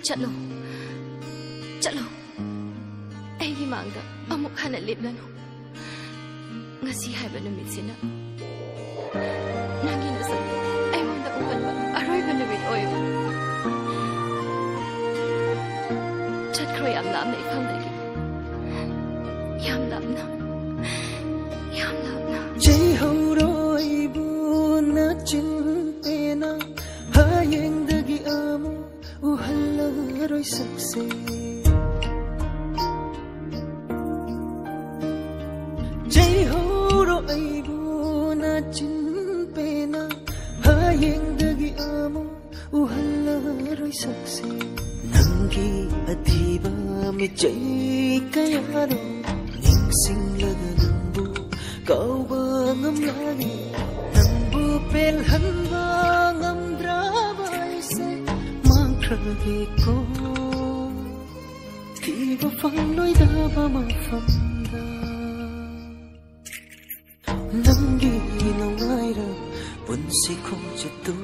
Chalo, chalo. Aigi mangda amuk hana liplano. Ngasi haiba namit sina. Nangi na sa ay manda upan ba aroy ba namit oy. Chat kroy am lam na ifam na yam lam na. Yam lam na. Jai ho roi bu na chin pe na hayeng dagi amo uhalla roi sakse. Jai ho roi bu na chin pe na hayeng dagi amo uhalla roi sakse. Nangi adhiba mi jai kaya ro ning sing laga nambu kau ba ngam lagi nambu pel han ba ngam dra bai se mang kragi ko thi ba phang noi da ba ma pham da nangi no ngai ra pun si khong che tu